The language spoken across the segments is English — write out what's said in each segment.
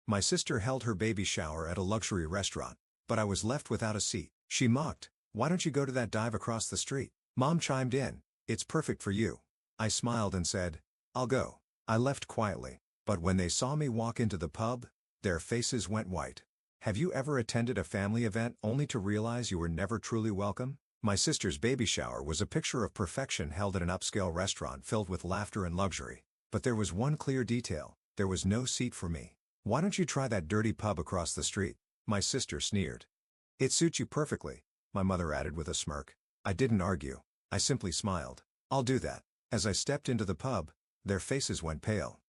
My sister held her baby shower at a luxury restaurant, but I was left without a seat. She mocked, "Why don't you go to that dive across the street?" Mom chimed in, "It's perfect for you." I smiled and said, "I'll go." I left quietly, but when they saw me walk into the pub, their faces went white. Have you ever attended a family event only to realize you were never truly welcome? My sister's baby shower was a picture of perfection held at an upscale restaurant filled with laughter and luxury. But there was one clear detail: there was no seat for me. "Why don't you try that dirty pub across the street?" My sister sneered. "It suits you perfectly," my mother added with a smirk. I didn't argue. I simply smiled. "I'll do that." As I stepped into the pub, their faces went pale.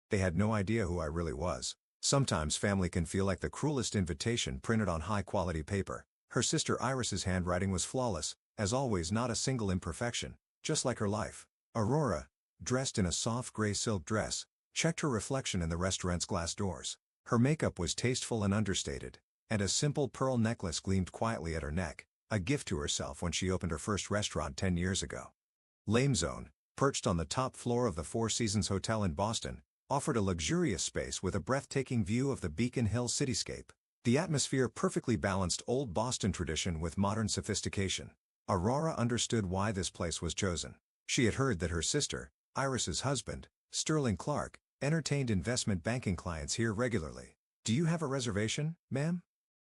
They had no idea who I really was. Sometimes family can feel like the cruelest invitation printed on high-quality paper. Her sister Iris's handwriting was flawless, as always, not a single imperfection, just like her life. Aurora, dressed in a soft gray silk dress, checked her reflection in the restaurant's glass doors. Her makeup was tasteful and understated, and a simple pearl necklace gleamed quietly at her neck, a gift to herself when she opened her first restaurant 10 years ago. Lame Zone, perched on the top floor of the Four Seasons Hotel in Boston, offered a luxurious space with a breathtaking view of the Beacon Hill cityscape. The atmosphere perfectly balanced old Boston tradition with modern sophistication. Aurora understood why this place was chosen. She had heard that her sister, Iris's husband, Sterling Clark, entertained investment banking clients here regularly. "Do you have a reservation, ma'am?"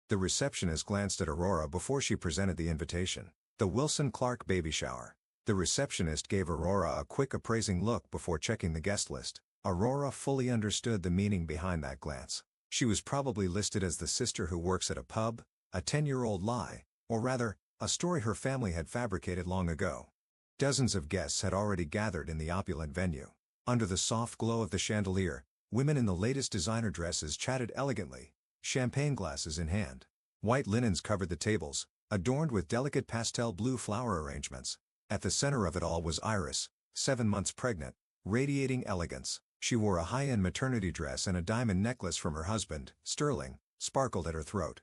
The receptionist glanced at Aurora before she presented the invitation. "The Wilson Clark baby shower." The receptionist gave Aurora a quick appraising look before checking the guest list. Aurora fully understood the meaning behind that glance. She was probably listed as the sister who works at a pub, a 10-year-old lie, or rather, a story her family had fabricated long ago. Dozens of guests had already gathered in the opulent venue. Under the soft glow of the chandelier, women in the latest designer dresses chatted elegantly, champagne glasses in hand. White linens covered the tables, adorned with delicate pastel blue flower arrangements. At the center of it all was Iris, 7 months pregnant, radiating elegance. She wore a high-end maternity dress, and a diamond necklace from her husband, Sterling, sparkled at her throat.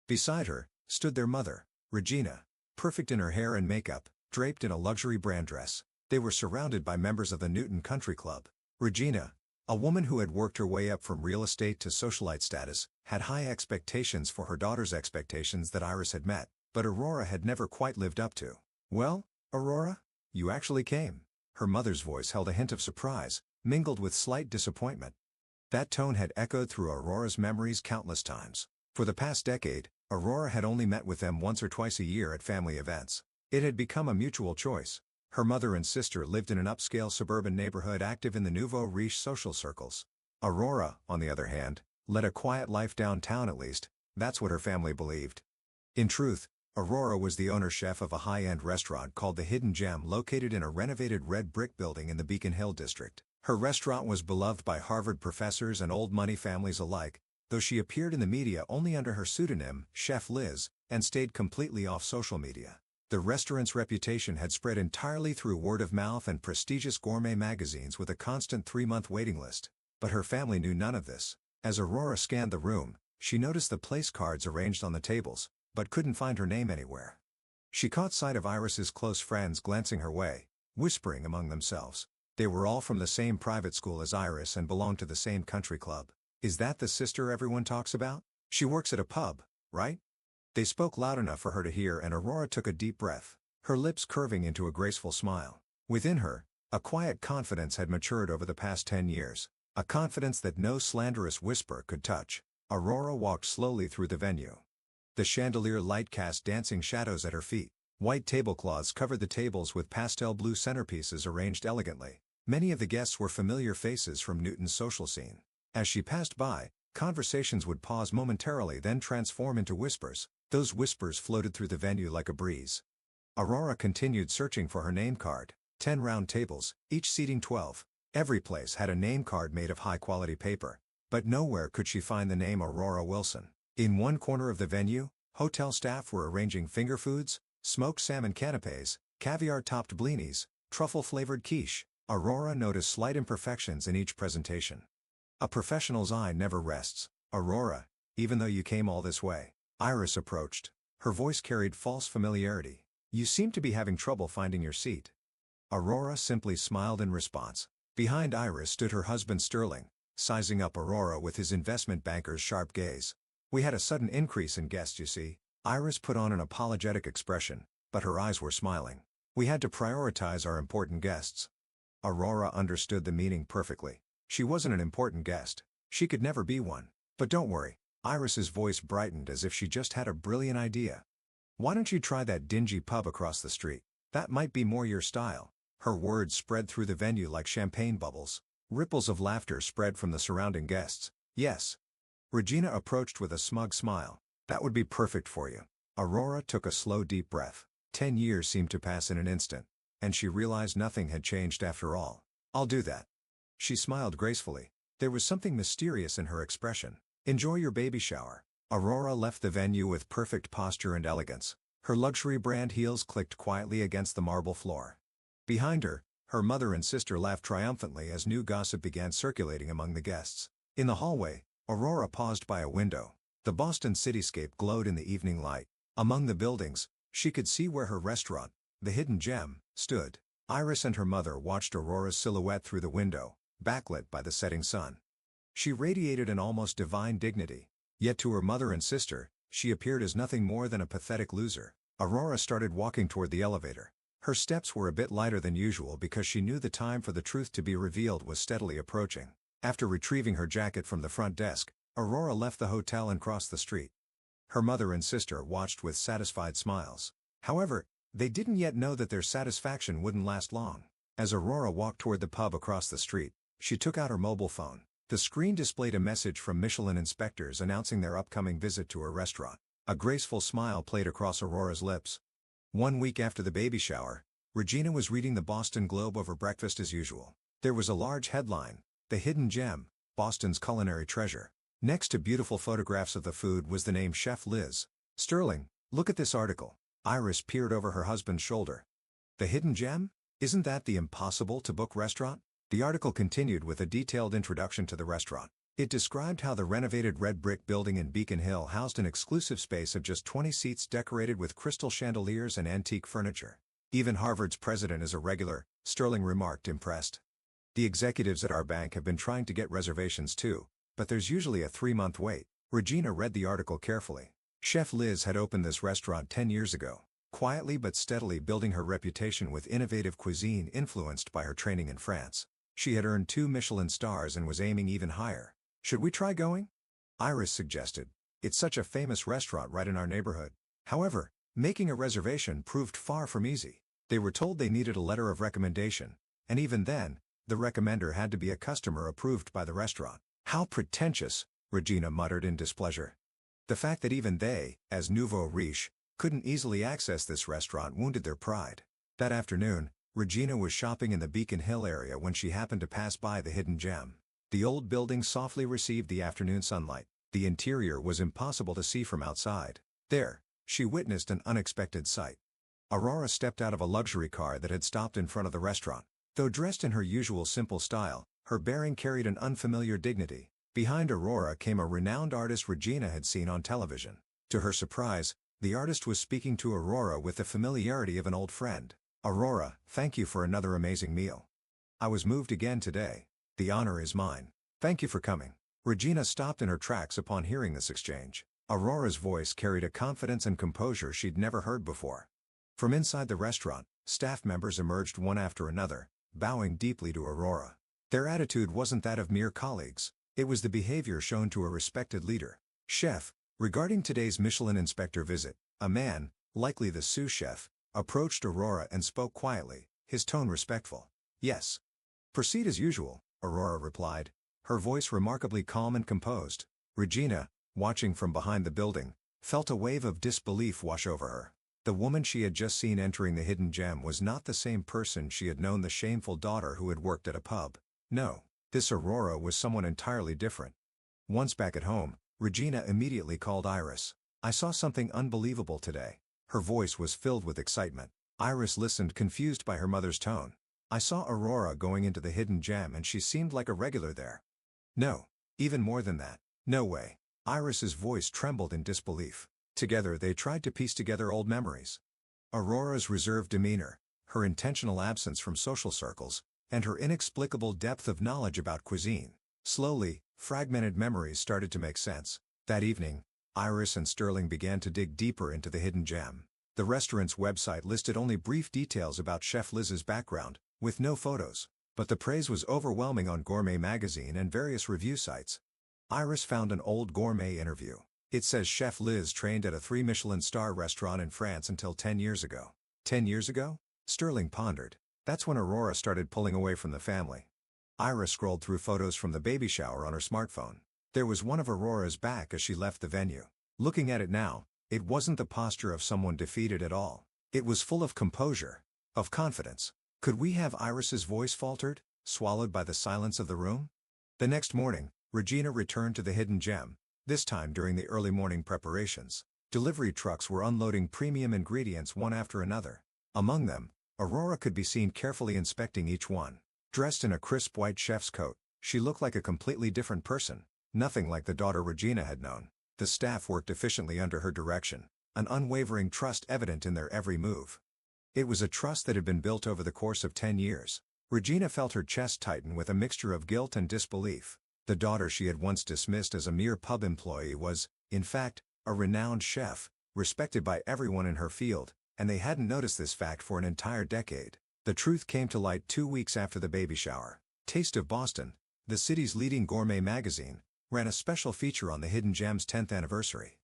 Beside her stood their mother, Regina, perfect in her hair and makeup, draped in a luxury brand dress. They were surrounded by members of the Newton Country Club. Regina, a woman who had worked her way up from real estate to socialite status, had high expectations for her daughter's expectations that Iris had met, but Aurora had never quite lived up to. "Well, Aurora, you actually came." Her mother's voice held a hint of surprise, mingled with slight disappointment. That tone had echoed through Aurora's memories countless times. For the past decade, Aurora had only met with them once or twice a year at family events. It had become a mutual choice. Her mother and sister lived in an upscale suburban neighborhood active in the nouveau riche social circles. Aurora, on the other hand, led a quiet life downtown, at least, that's what her family believed. In truth, Aurora was the owner-chef of a high-end restaurant called the Hidden Gem, located in a renovated red brick building in the Beacon Hill district. Her restaurant was beloved by Harvard professors and old-money families alike, though she appeared in the media only under her pseudonym, Chef Liz, and stayed completely off social media. The restaurant's reputation had spread entirely through word of mouth and prestigious gourmet magazines with a constant 3-month waiting list. But her family knew none of this. As Aurora scanned the room, she noticed the place cards arranged on the tables, but couldn't find her name anywhere. She caught sight of Iris's close friends glancing her way, whispering among themselves. They were all from the same private school as Iris and belonged to the same country club. "Is that the sister everyone talks about? She works at a pub, right?" They spoke loud enough for her to hear, and Aurora took a deep breath, her lips curving into a graceful smile. Within her, a quiet confidence had matured over the past 10 years, a confidence that no slanderous whisper could touch. Aurora walked slowly through the venue. The chandelier light cast dancing shadows at her feet. White tablecloths covered the tables with pastel blue centerpieces arranged elegantly. Many of the guests were familiar faces from Newton's social scene. As she passed by, conversations would pause momentarily, then transform into whispers. Those whispers floated through the venue like a breeze. Aurora continued searching for her name card. 10 round tables, each seating 12. Every place had a name card made of high-quality paper. But nowhere could she find the name Aurora Wilson. In one corner of the venue, hotel staff were arranging finger foods, smoked salmon canapes, caviar-topped blinis, truffle-flavored quiche. Aurora noticed slight imperfections in each presentation. "A professional's eye never rests, Aurora, even though you came all this way." Iris approached. Her voice carried false familiarity. "You seem to be having trouble finding your seat." Aurora simply smiled in response. Behind Iris stood her husband Sterling, sizing up Aurora with his investment banker's sharp gaze. We had a sudden increase in guests, you see. Iris put on an apologetic expression, but her eyes were smiling. We had to prioritize our important guests. Aurora understood the meaning perfectly. She wasn't an important guest. She could never be one. But don't worry. Iris's voice brightened as if she just had a brilliant idea. Why don't you try that dingy pub across the street? That might be more your style. Her words spread through the venue like champagne bubbles. Ripples of laughter spread from the surrounding guests. Yes. Regina approached with a smug smile. That would be perfect for you. Aurora took a slow deep breath. 10 years seemed to pass in an instant, and she realized nothing had changed after all. I'll do that. She smiled gracefully. There was something mysterious in her expression. Enjoy your baby shower. Aurora left the venue with perfect posture and elegance. Her luxury brand heels clicked quietly against the marble floor. Behind her, her mother and sister laughed triumphantly as new gossip began circulating among the guests. In the hallway, Aurora paused by a window. The Boston cityscape glowed in the evening light. Among the buildings, she could see where her restaurant, the Hidden Gem, stood. Iris and her mother watched Aurora's silhouette through the window, backlit by the setting sun. She radiated an almost divine dignity. Yet to her mother and sister, she appeared as nothing more than a pathetic loser. Aurora started walking toward the elevator. Her steps were a bit lighter than usual because she knew the time for the truth to be revealed was steadily approaching. After retrieving her jacket from the front desk, Aurora left the hotel and crossed the street. Her mother and sister watched with satisfied smiles. However, they didn't yet know that their satisfaction wouldn't last long. As Aurora walked toward the pub across the street, she took out her mobile phone. The screen displayed a message from Michelin inspectors announcing their upcoming visit to her restaurant. A graceful smile played across Aurora's lips. 1 week after the baby shower, Regina was reading the Boston Globe over breakfast as usual. There was a large headline, "The Hidden Gem, Boston's Culinary Treasure." Next to beautiful photographs of the food was the name Chef Liz. Sterling, look at this article. Iris peered over her husband's shoulder. The Hidden Gem? Isn't that the impossible-to-book restaurant? The article continued with a detailed introduction to the restaurant. It described how the renovated red brick building in Beacon Hill housed an exclusive space of just 20 seats decorated with crystal chandeliers and antique furniture. Even Harvard's president is a regular, Sterling remarked, impressed. The executives at our bank have been trying to get reservations too, but there's usually a 3-month wait. Regina read the article carefully. Chef Liz had opened this restaurant 10 years ago, quietly but steadily building her reputation with innovative cuisine influenced by her training in France. She had earned 2 Michelin stars and was aiming even higher. Should we try going? Iris suggested. It's such a famous restaurant right in our neighborhood. However, making a reservation proved far from easy. They were told they needed a letter of recommendation, and even then, the recommender had to be a customer approved by the restaurant. How pretentious, Regina muttered in displeasure. The fact that even they, as nouveau riche, couldn't easily access this restaurant wounded their pride. That afternoon, Regina was shopping in the Beacon Hill area when she happened to pass by the Hidden Gem. The old building softly received the afternoon sunlight. The interior was impossible to see from outside. There, she witnessed an unexpected sight. Aurora stepped out of a luxury car that had stopped in front of the restaurant. Though dressed in her usual simple style, her bearing carried an unfamiliar dignity. Behind Aurora came a renowned artist Regina had seen on television. To her surprise, the artist was speaking to Aurora with the familiarity of an old friend. "Aurora, thank you for another amazing meal. I was moved again today. The honor is mine. Thank you for coming." Regina stopped in her tracks upon hearing this exchange. Aurora's voice carried a confidence and composure she'd never heard before. From inside the restaurant, staff members emerged one after another, bowing deeply to Aurora. Their attitude wasn't that of mere colleagues. It was the behavior shown to a respected leader. "Chef, regarding today's Michelin inspector visit," a man, likely the sous chef, approached Aurora and spoke quietly, his tone respectful. "Yes. Proceed as usual," Aurora replied, her voice remarkably calm and composed. Regina, watching from behind the building, felt a wave of disbelief wash over her. The woman she had just seen entering the Hidden Gem was not the same person she had known, the shameful daughter who had worked at a pub. No, this Aurora was someone entirely different. Once back at home, Regina immediately called Iris. "I saw something unbelievable today." Her voice was filled with excitement. Iris listened, confused by her mother's tone. "I saw Aurora going into the Hidden Gem and she seemed like a regular there." "No. Even more than that. No way." Iris's voice trembled in disbelief. Together they tried to piece together old memories. Aurora's reserved demeanor, her intentional absence from social circles, and her inexplicable depth of knowledge about cuisine. Slowly, fragmented memories started to make sense. That evening, Iris and Sterling began to dig deeper into the hidden gem. The restaurant's website listed only brief details about Chef Liz's background, with no photos. But the praise was overwhelming on Gourmet magazine and various review sites. Iris found an old Gourmet interview. It says Chef Liz trained at a 3-Michelin-star restaurant in France until 10 years ago. 10 years ago? Sterling pondered. That's when Aurora started pulling away from the family. Iris scrolled through photos from the baby shower on her smartphone. There was one of Aurora's back as she left the venue. Looking at it now, it wasn't the posture of someone defeated at all. It was full of composure, of confidence. Could we have Iris's voice faltered, swallowed by the silence of the room? The next morning, Regina returned to the hidden gem, this time during the early morning preparations. Delivery trucks were unloading premium ingredients one after another. Among them, Aurora could be seen carefully inspecting each one. Dressed in a crisp white chef's coat, she looked like a completely different person, nothing like the daughter Regina had known. The staff worked efficiently under her direction, an unwavering trust evident in their every move. It was a trust that had been built over the course of 10 years. Regina felt her chest tighten with a mixture of guilt and disbelief. The daughter she had once dismissed as a mere pub employee was, in fact, a renowned chef, respected by everyone in her field, and they hadn't noticed this fact for an entire decade. The truth came to light 2 weeks after the baby shower. Taste of Boston, the city's leading gourmet magazine, ran a special feature on the Hidden Gem's 10th anniversary.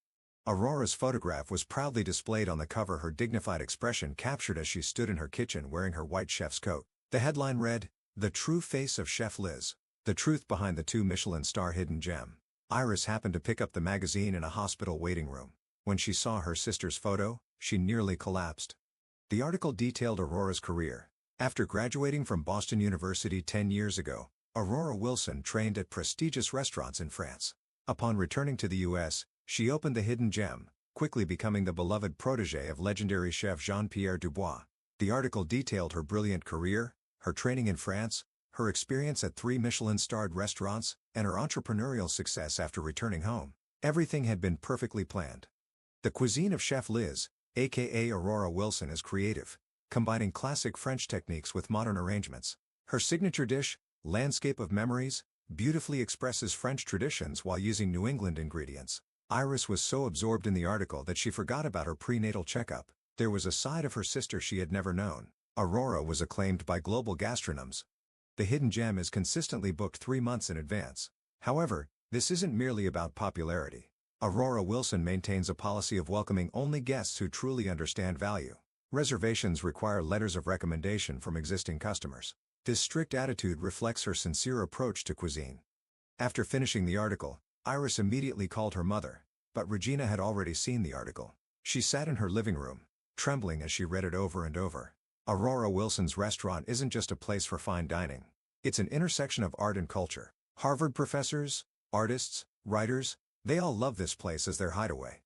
Aurora's photograph was proudly displayed on the cover, her dignified expression captured as she stood in her kitchen wearing her white chef's coat. The headline read, "The True Face of Chef Liz. The Truth Behind the 2-Michelin-Star Hidden Gem." Iris happened to pick up the magazine in a hospital waiting room. When she saw her sister's photo, she nearly collapsed. The article detailed Aurora's career. After graduating from Boston University 10 years ago, Aurora Wilson trained at prestigious restaurants in France. Upon returning to the U.S., she opened the Hidden Gem, quickly becoming the beloved protégé of legendary chef Jean-Pierre Dubois. The article detailed her brilliant career, her training in France, her experience at 3 Michelin-starred restaurants, and her entrepreneurial success after returning home. Everything had been perfectly planned. The cuisine of Chef Liz, aka Aurora Wilson, is creative, combining classic French techniques with modern arrangements. Her signature dish, Landscape of Memories, beautifully expresses French traditions while using New England ingredients. Iris was so absorbed in the article that she forgot about her prenatal checkup. There was a side of her sister she had never known. Aurora was acclaimed by global gastronomes. The Hidden Gem is consistently booked 3 months in advance. However, this isn't merely about popularity. Aurora Wilson maintains a policy of welcoming only guests who truly understand value. Reservations require letters of recommendation from existing customers. This strict attitude reflects her sincere approach to cuisine. After finishing the article, Iris immediately called her mother, but Regina had already seen the article. She sat in her living room, trembling as she read it over and over. Aurora Wilson's restaurant isn't just a place for fine dining. It's an intersection of art and culture. Harvard professors, artists, writers, they all love this place as their hideaway.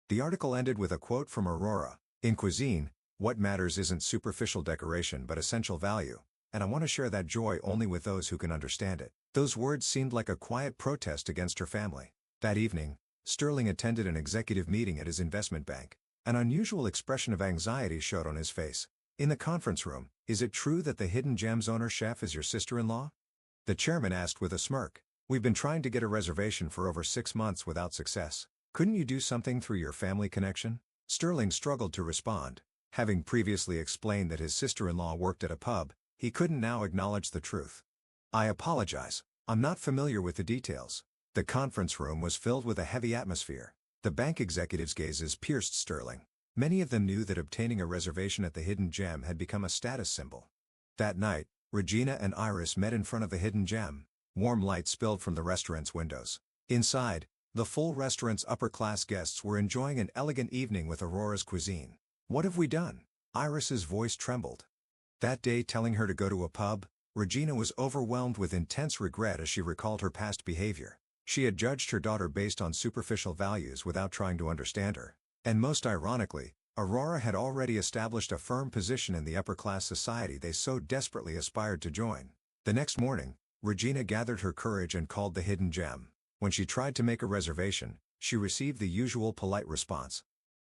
The article ended with a quote from Aurora. "In cuisine, what matters isn't superficial decoration but essential value, and I want to share that joy only with those who can understand it." Those words seemed like a quiet protest against her family. That evening, Sterling attended an executive meeting at his investment bank. An unusual expression of anxiety showed on his face. In the conference room, "Is it true that the Hidden Gem's owner chef is your sister-in-law?" The chairman asked with a smirk. "We've been trying to get a reservation for over 6 months without success. Couldn't you do something through your family connection?" Sterling struggled to respond. Having previously explained that his sister-in-law worked at a pub, he couldn't now acknowledge the truth. "I apologize. I'm not familiar with the details." The conference room was filled with a heavy atmosphere. The bank executives' gazes pierced Sterling. Many of them knew that obtaining a reservation at the Hidden Gem had become a status symbol. That night, Regina and Iris met in front of the Hidden Gem. Warm light spilled from the restaurant's windows. Inside, the full restaurant's upper-class guests were enjoying an elegant evening with Aurora's cuisine. "What have we done?" Iris's voice trembled. That day, telling her to go to a pub, Regina was overwhelmed with intense regret as she recalled her past behavior. She had judged her daughter based on superficial values without trying to understand her. And most ironically, Aurora had already established a firm position in the upper-class society they so desperately aspired to join. The next morning, Regina gathered her courage and called the Hidden Gem. When she tried to make a reservation, she received the usual polite response.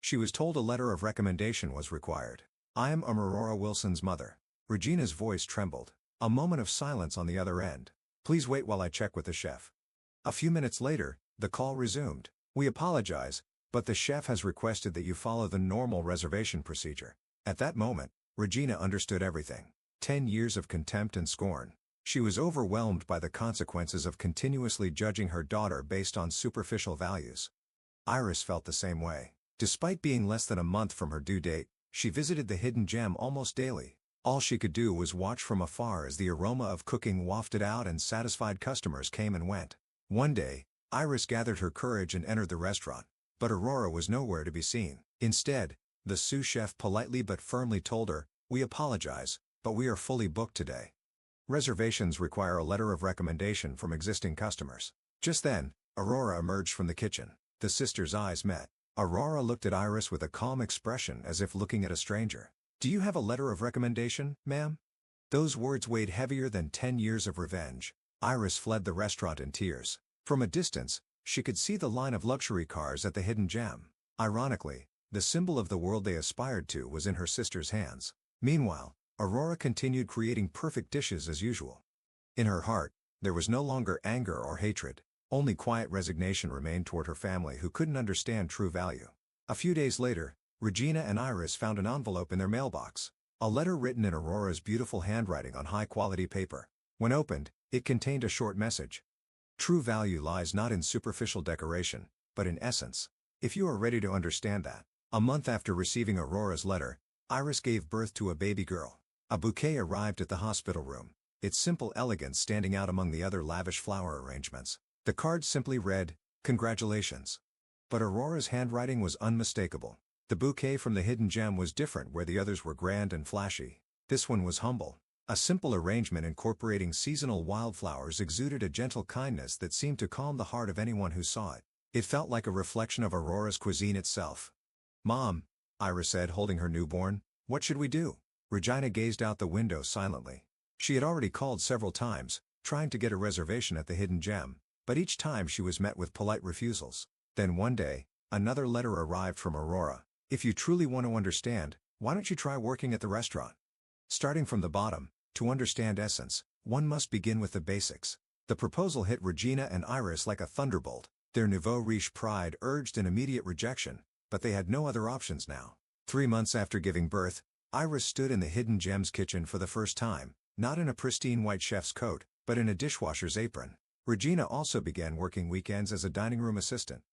She was told a letter of recommendation was required. "I am Aurora Wilson's mother." Regina's voice trembled. A moment of silence on the other end. Please wait while I check with the chef. A few minutes later, the call resumed. We apologize, but the chef has requested that you follow the normal reservation procedure. At that moment, Regina understood everything. 10 years of contempt and scorn. She was overwhelmed by the consequences of continuously judging her daughter based on superficial values. Iris felt the same way. Despite being less than a month from her due date, she visited the hidden gem almost daily. All she could do was watch from afar as the aroma of cooking wafted out and satisfied customers came and went. One day, Iris gathered her courage and entered the restaurant. But Aurora was nowhere to be seen. Instead, the sous chef politely but firmly told her, "We apologize, but we are fully booked today. Reservations require a letter of recommendation from existing customers." Just then, Aurora emerged from the kitchen. The sisters' eyes met. Aurora looked at Iris with a calm expression as if looking at a stranger. "Do you have a letter of recommendation, ma'am?" Those words weighed heavier than 10 years of revenge. Iris fled the restaurant in tears. From a distance, she could see the line of luxury cars at the hidden gem. Ironically, the symbol of the world they aspired to was in her sister's hands. Meanwhile, Aurora continued creating perfect dishes as usual. In her heart, there was no longer anger or hatred. Only quiet resignation remained toward her family who couldn't understand true value. A few days later, Regina and Iris found an envelope in their mailbox. A letter written in Aurora's beautiful handwriting on high-quality paper. When opened, it contained a short message. True value lies not in superficial decoration, but in essence. If you are ready to understand that. A month after receiving Aurora's letter, Iris gave birth to a baby girl. A bouquet arrived at the hospital room, its simple elegance standing out among the other lavish flower arrangements. The card simply read, "Congratulations." But Aurora's handwriting was unmistakable. The bouquet from the hidden gem was different where the others were grand and flashy. This one was humble. A simple arrangement incorporating seasonal wildflowers exuded a gentle kindness that seemed to calm the heart of anyone who saw it. It felt like a reflection of Aurora's cuisine itself. "Mom," Iris said, holding her newborn, "what should we do?" Regina gazed out the window silently. She had already called several times, trying to get a reservation at the hidden gem, but each time she was met with polite refusals. Then one day, another letter arrived from Aurora. "If you truly want to understand, why don't you try working at the restaurant?" Starting from the bottom, to understand essence, one must begin with the basics. The proposal hit Regina and Iris like a thunderbolt. Their nouveau riche pride urged an immediate rejection, but they had no other options now. 3 months after giving birth, Iris stood in the hidden gem's kitchen for the first time, not in a pristine white chef's coat, but in a dishwasher's apron. Regina also began working weekends as a dining room assistant.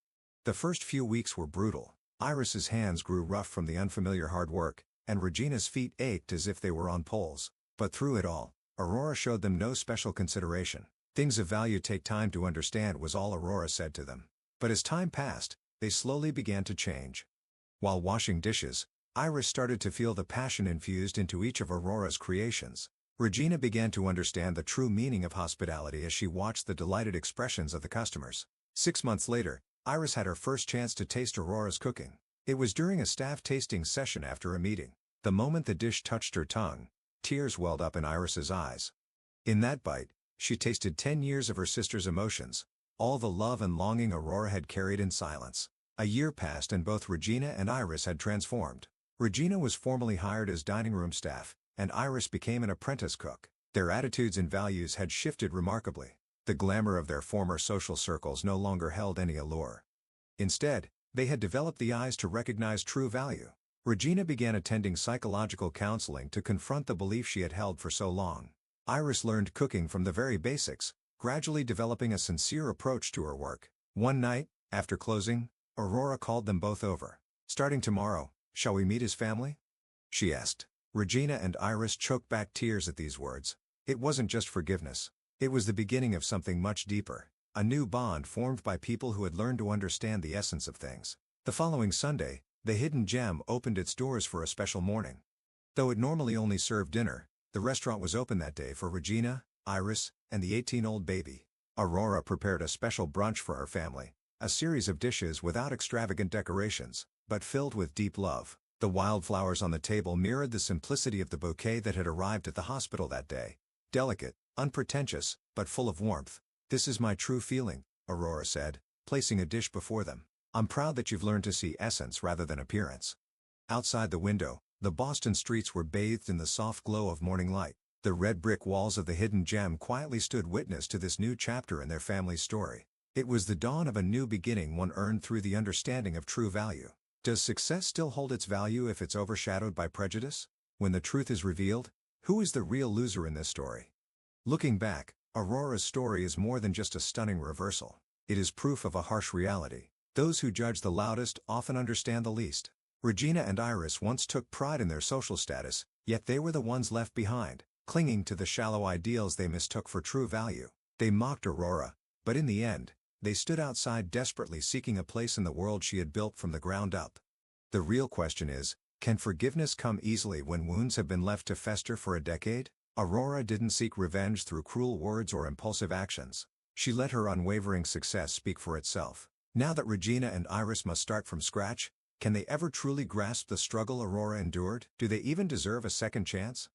The first few weeks were brutal. Iris's hands grew rough from the unfamiliar hard work, and Regina's feet ached as if they were on poles. But through it all, Aurora showed them no special consideration. "Things of value take time to understand," was all Aurora said to them. But as time passed, they slowly began to change. While washing dishes, Iris started to feel the passion infused into each of Aurora's creations. Regina began to understand the true meaning of hospitality as she watched the delighted expressions of the customers. 6 months later, Iris had her first chance to taste Aurora's cooking. It was during a staff tasting session after a meeting. The moment the dish touched her tongue, tears welled up in Iris's eyes. In that bite, she tasted 10 years of her sister's emotions, all the love and longing Aurora had carried in silence. A year passed and both Regina and Iris had transformed. Regina was formally hired as dining room staff, and Iris became an apprentice cook. Their attitudes and values had shifted remarkably. The glamour of their former social circles no longer held any allure. Instead, they had developed the eyes to recognize true value. Regina began attending psychological counseling to confront the belief she had held for so long. Iris learned cooking from the very basics, gradually developing a sincere approach to her work. One night, after closing, Aurora called them both over. "Starting tomorrow, shall we meet his family?" she asked. Regina and Iris choked back tears at these words. It wasn't just forgiveness. It was the beginning of something much deeper, a new bond formed by people who had learned to understand the essence of things. The following Sunday, the hidden gem opened its doors for a special morning. Though it normally only served dinner, the restaurant was open that day for Regina, Iris, and the 18-year-old baby. Aurora prepared a special brunch for her family, a series of dishes without extravagant decorations, but filled with deep love. The wildflowers on the table mirrored the simplicity of the bouquet that had arrived at the hospital that day. Delicate, unpretentious, but full of warmth. "This is my true feeling," Aurora said, placing a dish before them. "I'm proud that you've learned to see essence rather than appearance." Outside the window, the Boston streets were bathed in the soft glow of morning light. The red brick walls of the hidden gem quietly stood witness to this new chapter in their family's story. It was the dawn of a new beginning, one earned through the understanding of true value. Does success still hold its value if it's overshadowed by prejudice? When the truth is revealed, who is the real loser in this story? Looking back, Aurora's story is more than just a stunning reversal. It is proof of a harsh reality. Those who judge the loudest often understand the least. Regina and Iris once took pride in their social status, yet they were the ones left behind, clinging to the shallow ideals they mistook for true value. They mocked Aurora, but in the end, they stood outside desperately seeking a place in the world she had built from the ground up. The real question is, can forgiveness come easily when wounds have been left to fester for a decade? Aurora didn't seek revenge through cruel words or impulsive actions. She let her unwavering success speak for itself. Now that Regina and Iris must start from scratch, can they ever truly grasp the struggle Aurora endured? Do they even deserve a second chance?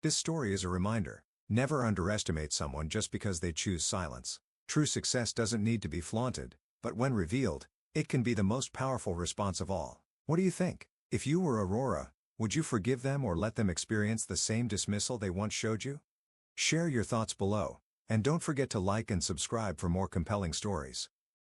This story is a reminder. Never underestimate someone just because they choose silence. True success doesn't need to be flaunted, but when revealed, it can be the most powerful response of all. What do you think? If you were Aurora, would you forgive them or let them experience the same dismissal they once showed you? Share your thoughts below, and don't forget to like and subscribe for more compelling stories.